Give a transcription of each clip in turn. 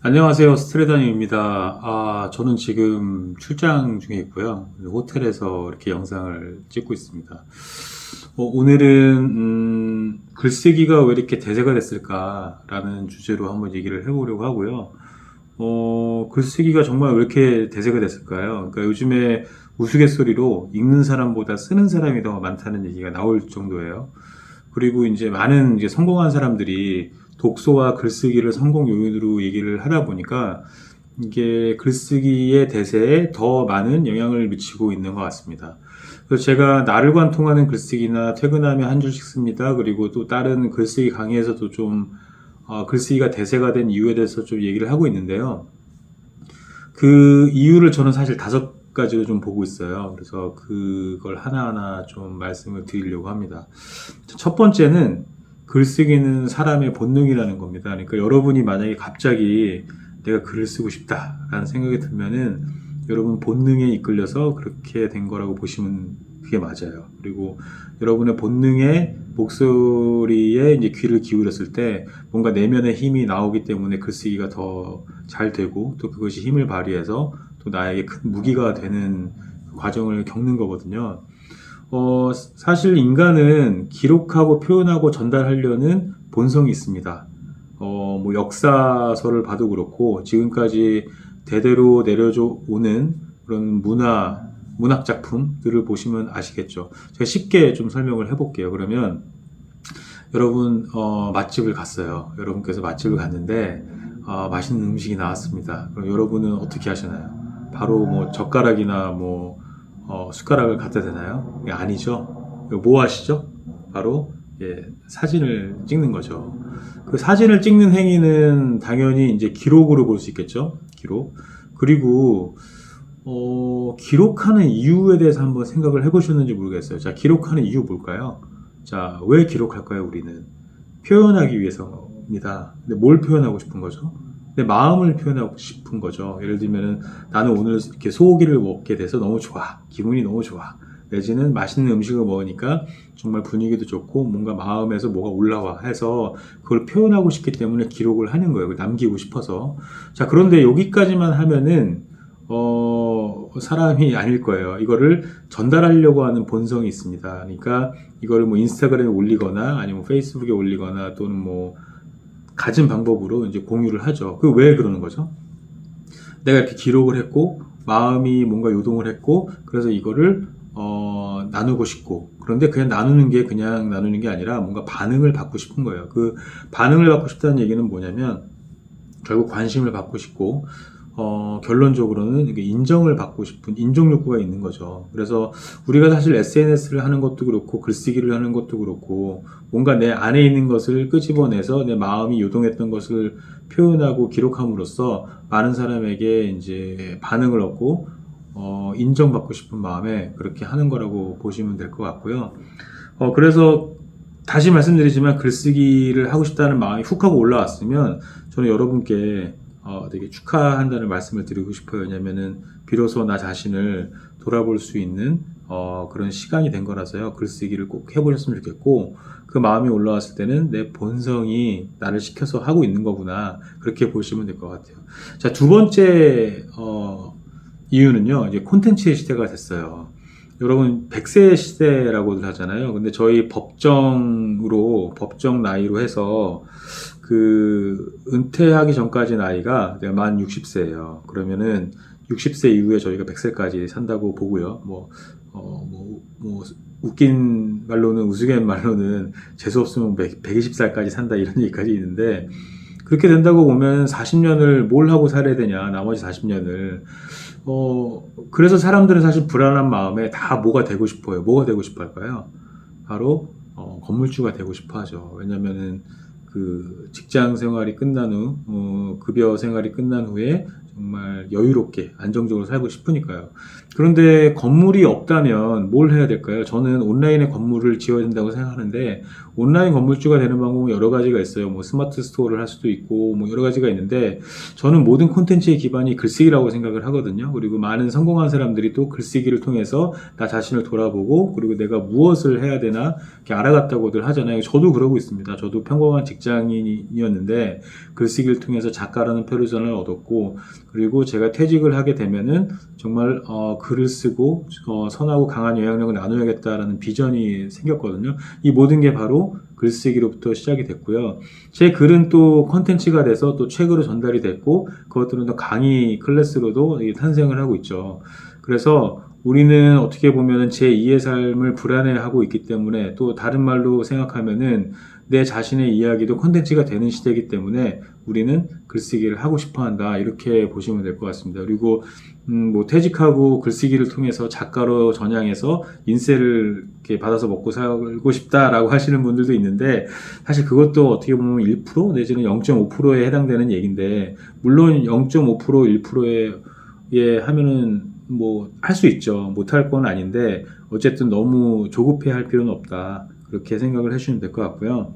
안녕하세요. 스트레다님입니다. 저는 지금 출장 중에 있고요. 호텔에서 이렇게 영상을 찍고 있습니다. 오늘은, 글쓰기가 왜 이렇게 대세가 됐을까라는 주제로 한번 얘기를 해보려고 하고요. 글쓰기가 정말 왜 이렇게 대세가 됐을까요? 그러니까 요즘에 우스갯소리로 읽는 사람보다 쓰는 사람이 더 많다는 얘기가 나올 정도예요. 그리고 이제 많은 이제 성공한 사람들이 독서와 글쓰기를 성공 요인으로 얘기를 하다 보니까 이게 글쓰기의 대세에 더 많은 영향을 미치고 있는 것 같습니다. 그래서 제가 나를 관통하는 글쓰기나 퇴근하면 한 줄씩 씁니다. 그리고 또 다른 글쓰기 강의에서도 좀 글쓰기가 대세가 된 이유에 대해서 좀 얘기를 하고 있는데요. 그 이유를 저는 사실 5가지로 좀 보고 있어요. 그래서 그걸 하나하나 좀 말씀을 드리려고 합니다. 첫 번째는 글쓰기는 사람의 본능이라는 겁니다. 그러니까 여러분이 만약에 갑자기 내가 글을 쓰고 싶다라는 생각이 들면은 여러분 본능에 이끌려서 그렇게 된 거라고 보시면 그게 맞아요. 그리고 여러분의 본능의 목소리에 이제 귀를 기울였을 때 뭔가 내면의 힘이 나오기 때문에 글쓰기가 더 잘 되고 또 그것이 힘을 발휘해서 또 나에게 큰 무기가 되는 과정을 겪는 거거든요. 사실 인간은 기록하고 표현하고 전달하려는 본성이 있습니다. 뭐 역사서를 봐도 그렇고 지금까지 대대로 내려져 오는 그런 문학 작품들을 보시면 아시겠죠. 제가 쉽게 좀 설명을 해볼게요. 그러면 여러분 맛집을 갔어요. 여러분께서 맛집을 갔는데 맛있는 음식이 나왔습니다. 그럼 여러분은 어떻게 하시나요? 바로 뭐 젓가락이나 뭐 숟가락을 갖다 대나요? 아니죠. 뭐 하시죠? 바로 사진을 찍는 거죠. 그 사진을 찍는 행위는 당연히 이제 기록으로 볼 수 있겠죠. 기록. 그리고 기록하는 이유에 대해서 한번 생각을 해보셨는지 모르겠어요. 자, 기록하는 이유 뭘까요? 자, 왜 기록할까요? 우리는 표현하기 위해서입니다. 근데 뭘 표현하고 싶은 거죠? 내 마음을 표현하고 싶은 거죠. 예를 들면은 나는 오늘 이렇게 소고기를 먹게 돼서 너무 좋아. 기분이 너무 좋아. 내지는 맛있는 음식을 먹으니까 정말 분위기도 좋고 뭔가 마음에서 뭐가 올라와 해서 그걸 표현하고 싶기 때문에 기록을 하는 거예요. 남기고 싶어서. 자, 그런데 여기까지만 하면은 사람이 아닐 거예요. 이거를 전달하려고 하는 본성이 있습니다. 그러니까 이거를 뭐 인스타그램에 올리거나 아니면 페이스북에 올리거나 또는 뭐 가진 방법으로 이제 공유를 하죠. 그 왜 그러는 거죠? 내가 이렇게 기록을 했고 마음이 뭔가 요동을 했고 그래서 이거를 나누고 싶고 그런데 그냥 나누는 게 그냥 나누는 게 아니라 뭔가 반응을 받고 싶은 거예요. 그 반응을 받고 싶다는 얘기는 뭐냐면 결국 관심을 받고 싶고 결론적으로는 이게 인정을 받고 싶은 인정 욕구가 있는 거죠. 그래서 우리가 사실 SNS를 하는 것도 그렇고 글쓰기를 하는 것도 그렇고 뭔가 내 안에 있는 것을 끄집어내서 내 마음이 요동했던 것을 표현하고 기록함으로써 많은 사람에게 이제 반응을 얻고 인정받고 싶은 마음에 그렇게 하는 거라고 보시면 될 것 같고요. 그래서 다시 말씀드리지만 글쓰기를 하고 싶다는 마음이 훅 하고 올라왔으면 저는 여러분께 되게 축하한다는 말씀을 드리고 싶어요. 왜냐면은 비로소 나 자신을 돌아볼 수 있는 그런 시간이 된 거라서요. 글쓰기를 꼭 해보셨으면 좋겠고 그 마음이 올라왔을 때는 내 본성이 나를 시켜서 하고 있는 거구나 그렇게 보시면 될 것 같아요. 자, 두 번째 이유는요. 이제 콘텐츠의 시대가 됐어요. 여러분 100세 시대라고들 하잖아요. 근데 저희 법정 나이로 해서 그 은퇴하기 전까지 나이가 내가 만 60세예요. 그러면은 60세 이후에 저희가 100세까지 산다고 보고요. 웃긴 말로는 우스갯 말로는 재수 없으면 120살까지 산다 이런 얘기까지 있는데 그렇게 된다고 보면 40년을 뭘 하고 살아야 되냐 나머지 40년을 그래서 사람들은 사실 불안한 마음에 다 뭐가 되고 싶어요. 뭐가 되고 싶어 할까요? 바로 건물주가 되고 싶어 하죠. 왜냐면은 그 직장 생활이 끝난 후, 급여 생활이 끝난 후에 정말 여유롭게 안정적으로 살고 싶으니까요. 그런데 건물이 없다면 뭘 해야 될까요? 저는 온라인에 건물을 지어야 된다고 생각하는데 온라인 건물주가 되는 방법은 여러 가지가 있어요. 뭐 스마트 스토어를 할 수도 있고 뭐 여러 가지가 있는데 저는 모든 콘텐츠의 기반이 글쓰기라고 생각을 하거든요. 그리고 많은 성공한 사람들이 또 글쓰기를 통해서 나 자신을 돌아보고 그리고 내가 무엇을 해야 되나 이렇게 알아갔다고들 하잖아요. 저도 그러고 있습니다. 저도 평범한 직장인이었는데 글쓰기를 통해서 작가라는 표류전을 얻었고 그리고 제가 퇴직을 하게 되면은 정말 글을 쓰고 선하고 강한 영향력을 나눠야겠다라는 비전이 생겼거든요. 이 모든 게 바로 글쓰기로부터 시작이 됐고요. 제 글은 또 컨텐츠가 돼서 또 책으로 전달이 됐고 그것들은 또 강의 클래스로도 탄생을 하고 있죠. 그래서 우리는 어떻게 보면은 제2의 삶을 불안해하고 있기 때문에 또 다른 말로 생각하면은 내 자신의 이야기도 콘텐츠가 되는 시대이기 때문에 우리는 글쓰기를 하고 싶어 한다. 이렇게 보시면 될 것 같습니다. 그리고, 뭐, 퇴직하고 글쓰기를 통해서 작가로 전향해서 인세를 이렇게 받아서 먹고 살고 싶다라고 하시는 분들도 있는데, 사실 그것도 어떻게 보면 1% 내지는 0.5%에 해당되는 얘기인데, 물론 0.5%, 1%에 하면은 뭐, 할 수 있죠. 못할 건 아닌데, 어쨌든 너무 조급해 할 필요는 없다. 그렇게 생각을 해주시면 될 것 같고요.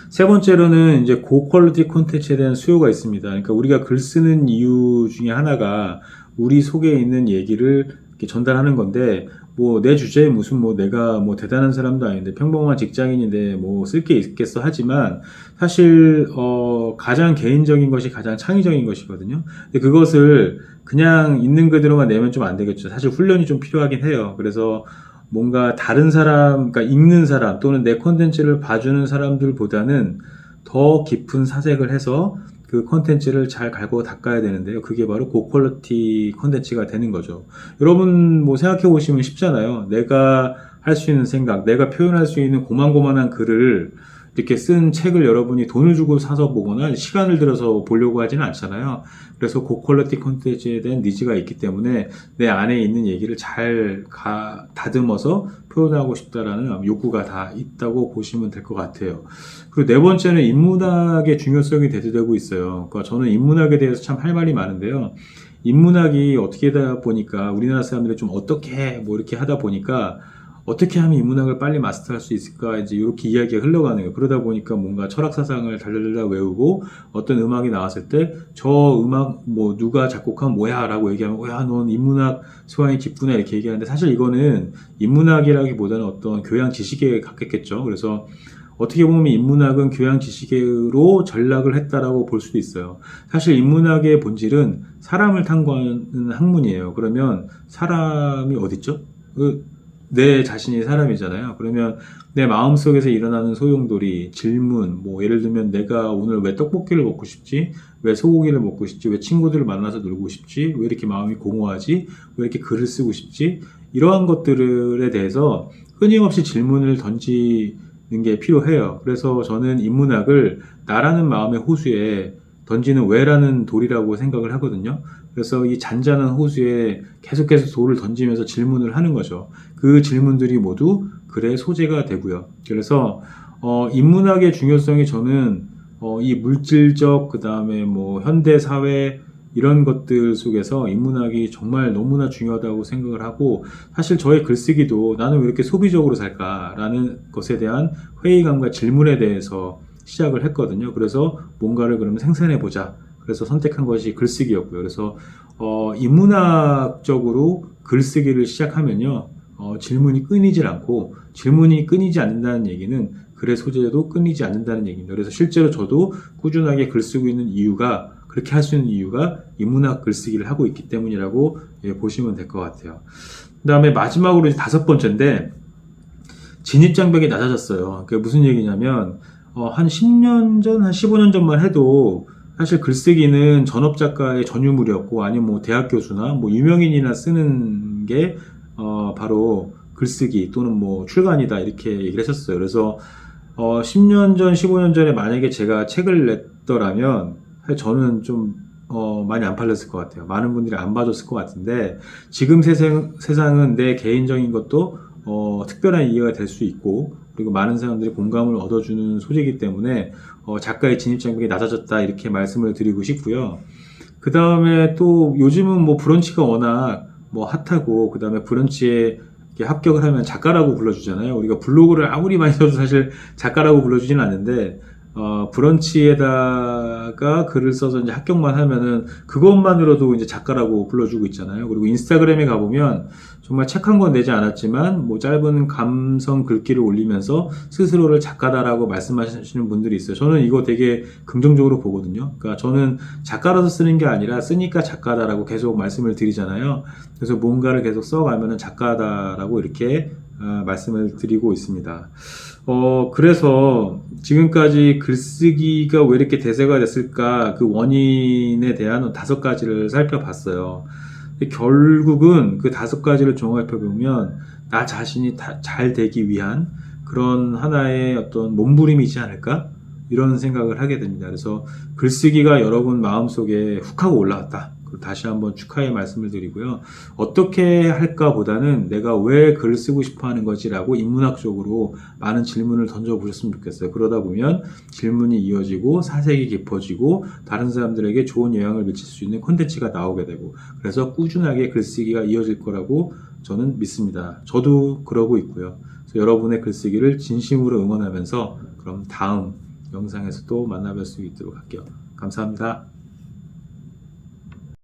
세 번째로는 이제 고퀄리티 콘텐츠에 대한 수요가 있습니다. 그러니까 우리가 글 쓰는 이유 중에 하나가 우리 속에 있는 얘기를 이렇게 전달하는 건데, 뭐 내 주제에 무슨 뭐 내가 뭐 대단한 사람도 아닌데 평범한 직장인인데 뭐 쓸 게 있겠어 하지만 사실 가장 개인적인 것이 가장 창의적인 것이거든요. 근데 그것을 그냥 있는 그대로만 내면 좀 안 되겠죠. 사실 훈련이 좀 필요하긴 해요. 그래서 뭔가 다른 사람, 그러니까 읽는 사람 또는 내 콘텐츠를 봐주는 사람들보다는 더 깊은 사색을 해서 그 콘텐츠를 잘 갈고 닦아야 되는데요. 그게 바로 고퀄리티 콘텐츠가 되는 거죠. 여러분 뭐 생각해 보시면 쉽잖아요. 내가 할 수 있는 생각, 내가 표현할 수 있는 고만고만한 글을 이렇게 쓴 책을 여러분이 돈을 주고 사서 보거나 시간을 들여서 보려고 하지는 않잖아요. 그래서 고퀄리티 콘텐츠에 대한 니즈가 있기 때문에 내 안에 있는 얘기를 잘 다듬어서 표현하고 싶다라는 욕구가 다 있다고 보시면 될 것 같아요. 그리고 네 번째는 인문학의 중요성이 대두되고 있어요. 그러니까 저는 인문학에 대해서 참 할 말이 많은데요. 인문학이 어떻게 하다 보니까 우리나라 사람들이 좀 어떻게 뭐 이렇게 하다 보니까 어떻게 하면 인문학을 빨리 마스터할 수 있을까 이제 이렇게 이야기가 흘러가는 거예요. 그러다 보니까 뭔가 철학 사상을 달달달 외우고 어떤 음악이 나왔을 때 저 음악 뭐 누가 작곡한 뭐야라고 얘기하면 야 넌 인문학 소양이 깊구나 이렇게 얘기하는데 사실 이거는 인문학이라기보다는 어떤 교양 지식에 가깝겠죠. 그래서 어떻게 보면 인문학은 교양 지식으로 전락을 했다라고 볼 수도 있어요. 사실 인문학의 본질은 사람을 탐구하는 학문이에요. 그러면 사람이 어딨죠? 내 자신이 사람이잖아요. 그러면 내 마음속에서 일어나는 소용돌이, 질문, 뭐 예를 들면 내가 오늘 왜 떡볶이를 먹고 싶지? 왜 소고기를 먹고 싶지? 왜 친구들을 만나서 놀고 싶지? 왜 이렇게 마음이 공허하지? 왜 이렇게 글을 쓰고 싶지? 이러한 것들에 대해서 끊임없이 질문을 던지는 게 필요해요. 그래서 저는 인문학을 나라는 마음의 호수에 던지는 왜라는 돌이라고 생각을 하거든요. 그래서 이 잔잔한 호수에 계속해서 돌을 던지면서 질문을 하는 거죠. 그 질문들이 모두 글의 소재가 되고요. 그래서 인문학의 중요성이 저는 이 물질적 그다음에 뭐 현대 사회 이런 것들 속에서 인문학이 정말 너무나 중요하다고 생각을 하고 사실 저의 글쓰기도 나는 왜 이렇게 소비적으로 살까라는 것에 대한 회의감과 질문에 대해서 시작을 했거든요. 그래서 뭔가를 그러면 생산해 보자. 그래서 선택한 것이 글쓰기였고요. 그래서 인문학적으로 글쓰기를 시작하면요. 질문이 끊이질 않고 질문이 끊이지 않는다는 얘기는 글의 소재도 끊이지 않는다는 얘기입니다. 그래서 실제로 저도 꾸준하게 글 쓰고 있는 이유가 그렇게 할 수 있는 이유가 인문학 글쓰기를 하고 있기 때문이라고 보시면 될 것 같아요. 그 다음에 마지막으로 이제 다섯 번째인데 진입장벽이 낮아졌어요. 그게 무슨 얘기냐면 한 10년 전, 한 15년 전만 해도 사실 글쓰기는 전업작가의 전유물이었고 아니면 뭐 대학 교수나 뭐 유명인이나 쓰는 게 바로 글쓰기 또는 뭐 출간이다 이렇게 얘기를 했었어요. 그래서 10년 전, 15년 전에 만약에 제가 책을 냈더라면 사실 저는 좀 많이 안 팔렸을 것 같아요. 많은 분들이 안 봐줬을 것 같은데 지금 세상은 내 개인적인 것도 특별한 이해가 될 수 있고 그리고 많은 사람들이 공감을 얻어주는 소재이기 때문에 작가의 진입장벽이 낮아졌다 이렇게 말씀을 드리고 싶고요. 그 다음에 또 요즘은 뭐 브런치가 워낙 뭐 핫하고 그 다음에 브런치에 이렇게 합격을 하면 작가라고 불러주잖아요. 우리가 블로그를 아무리 많이 써도 사실 작가라고 불러주지는 않는데, 브런치에다가 글을 써서 이제 합격만 하면은 그것만으로도 이제 작가라고 불러주고 있잖아요. 그리고 인스타그램에 가보면 정말 책 한 권 내지 않았지만 뭐 짧은 감성 글귀를 올리면서 스스로를 작가다라고 말씀하시는 분들이 있어요. 저는 이거 되게 긍정적으로 보거든요. 그러니까 저는 작가라서 쓰는 게 아니라 쓰니까 작가다라고 계속 말씀을 드리잖아요. 그래서 뭔가를 계속 써가면은 작가다라고 이렇게 말씀을 드리고 있습니다. 그래서 지금까지 글쓰기가 왜 이렇게 대세가 됐을까? 그 원인에 대한 5가지를 살펴봤어요. 결국은 그 5가지를 종합해보면 나 자신이 잘 되기 위한 그런 하나의 어떤 몸부림이지 않을까? 이런 생각을 하게 됩니다. 그래서 글쓰기가 여러분 마음속에 훅 하고 올라왔다. 다시 한번 축하의 말씀을 드리고요. 어떻게 할까 보다는 내가 왜 글을 쓰고 싶어 하는 거지라고 인문학적으로 많은 질문을 던져보셨으면 좋겠어요. 그러다 보면 질문이 이어지고 사색이 깊어지고 다른 사람들에게 좋은 영향을 미칠 수 있는 콘텐츠가 나오게 되고 그래서 꾸준하게 글쓰기가 이어질 거라고 저는 믿습니다. 저도 그러고 있고요. 그래서 여러분의 글쓰기를 진심으로 응원하면서 그럼 다음 영상에서 또 만나뵐 수 있도록 할게요. 감사합니다.